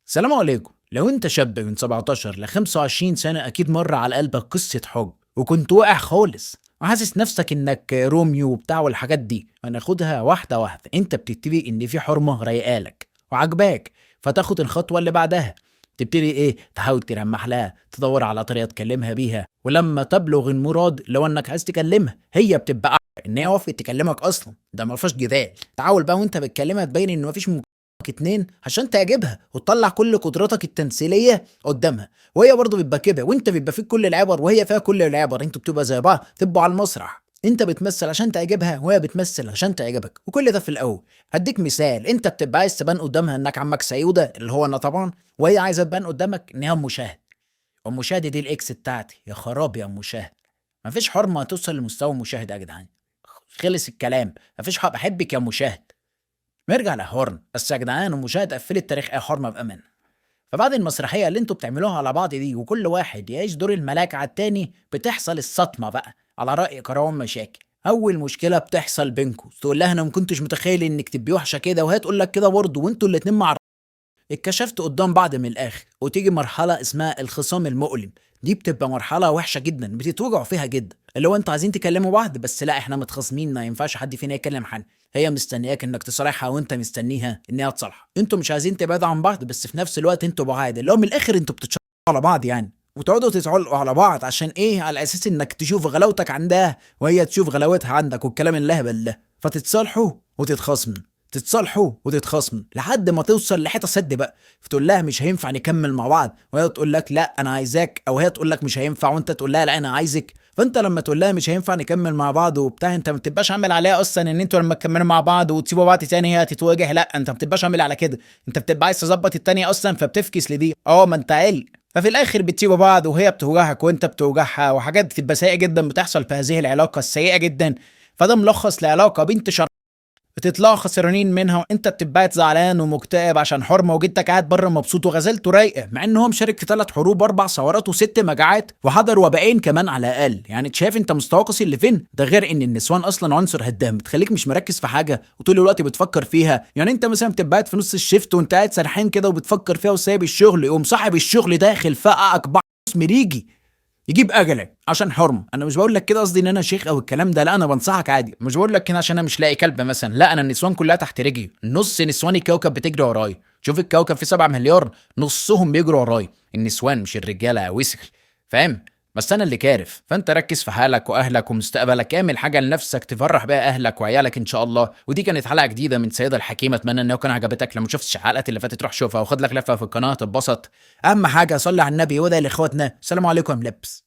السلام عليكم. لو انت شاب من 17 ل 25 سنة اكيد مر على قلبك قصة حب وكنت واقع خالص وحاسس نفسك انك روميو وبتاع والحاجات دي. هناخدها واحدة واحدة. انت بتبتدي ان في حرمة رايقالك وعجباك، فتاخد الخطوة اللي بعدها. تبتدي ايه؟ تحاول تلمح لها، تدور على طريقة تكلمها بيها، ولما تبلغ المراد لو انك عايز تكلمها هي بتبقى ان هي وافقت تكلمك اصلا. ده ما فيهاش جدال. تعاول بقى وانت بتكلمها تبين ان مفيش اتنين عشان تعجبها وتطلع كل قدراتك التمثيليه قدامها، وهي برضه بيبقى كده، وانت بيبقى فيك كل العبر وهي فيها كل العبر. انتوا بتبقى زي بعض، تبقوا على المسرح. انت بتمثل عشان تعجبها وهي بتمثل عشان تعجبك، وكل ده في الاول. هديك مثال. انت بتبقى عايز تبان قدامها انك عمك سيوده اللي هو انا طبعا، وهي عايزه تبان قدامك ان هي ام مشاهد. ام مشاهد دي الاكس بتاعتي. يا خراب يا ام مشاهد. مفيش حرمه هتوصل لمستوى مشاهد يا جدعان. خلص الكلام. مفيش حق. بحبك يا مشاهد. نرجع لهورن. بس يا جدعان المشاهد قفلت تاريخ اي حرمه بامان. فبعد المسرحيه اللي انتوا بتعملوها على بعض دي وكل واحد يعيش دور الملاك على التاني، بتحصل الصدمه بقى. على راي كروان مشاكل، اول مشكله بتحصل بينكم تقول لها انا ما كنتش متخيل انك تبقي وحشه كده، وهي تقول لك كده برضه، وانتوا الاتنين مع اتكشفت قدام بعض من الاخر. وتيجي مرحله اسمها الخصام المؤلم. دي بتبقى مرحله وحشه جدا، بتتوجعوا فيها جدا. اللي هو انتوا عايزين تكلموا بعض بس لا، احنا متخاصمين، ما ينفعش حد فينا يكلم حد. هي مستنياك انك تصالحها وانت مستنيها ان هي تصالحها. انتوا مش عايزين تبعدوا عن بعض بس في نفس الوقت انتوا بعاد، اللي هو من الاخر انتوا بتتشرطوا على بعض يعني. وتقعدوا تتعلقوا على بعض عشان ايه؟ على اساس انك تشوف غلاوتك عندها وهي تشوف غلاوتها عندك، والكلام اللهبل ده. فتتصالحوا وتتخاصموا، تتصالحوا وتتخاصموا لحد ما توصل لحته سد بقى. فتقول لها مش هينفع نكمل مع بعض، وهي تقول لك لا انا عايزاك، او هي تقول لك مش هينفع وانت تقول لها لا انا عايزك. فانت لما تقول لها مش هينفع نكمل مع بعض وبتاع، انت ما بتبقاش عامل عليها اصلا ان انتوا لما تكملوا مع بعض وتسيبوا بعض تاني هي تتواجه. لا، انت ما بتبقاش عامل على كده. انت بتبقى عايز تظبط التانية اصلا، فبتفكس لدي. ما انت عيل. ففي الاخر بتسيبوا بعض وهي بتوجعك وانت بتوجعها، وحاجات بتبقى سيئه جدا بتحصل في هذه العلاقه السيئه جدا. فده ملخص لعلاقه بنت بتطلعوا خسرانين منها، وانت بتبقى زعلان ومكتئب عشان حرمه، وجدك قاعد بره مبسوط وغزلته رايقه، مع ان هو مشارك في 3 حروب 4 ثورات و6 مجاعات وحضر وبائين كمان على الاقل. يعني شايف انت مستوى قاسي اللي فين ده؟ غير ان النسوان اصلا عنصر هدام، بتخليك مش مركز في حاجه وطول الوقت بتفكر فيها. يعني انت مثلا بتبقى قاعد في نص الشيفت وانت قاعد سرحان كده وبتفكر فيها وسايب الشغل، يقوم صاحب الشغل داخل فقعك بعض مريجي يجيب اجلك عشان حرمه. انا مش بقول لك كده قصدي ان انا شيخ او الكلام ده، لا انا بنصحك عادي. مش بقول لك كده عشان انا مش لاقي كلب مثلا، لا انا النسوان كلها تحت رجلي. نص نسوان الكوكب بتجري ورايا. شوف الكوكب فيه 7 مليار، نصهم بيجروا ورايا. النسوان مش الرجاله وسخ، فاهم؟ بس انا اللي كارف. فانت ركز في حالك واهلك ومستقبلك، اعمل حاجه لنفسك تفرح بيها اهلك وعيالك ان شاء الله. ودي كانت حلقه جديده من سيدة الحكيمه، اتمنى ان كان عجبتك. لو ما شفتش الحلقات اللي فاتت روح شوفها وخد لك لفه في القناه تتبسط. اهم حاجه صلي على النبي وادعي لاخواتنا. السلام عليكم يا ملبس.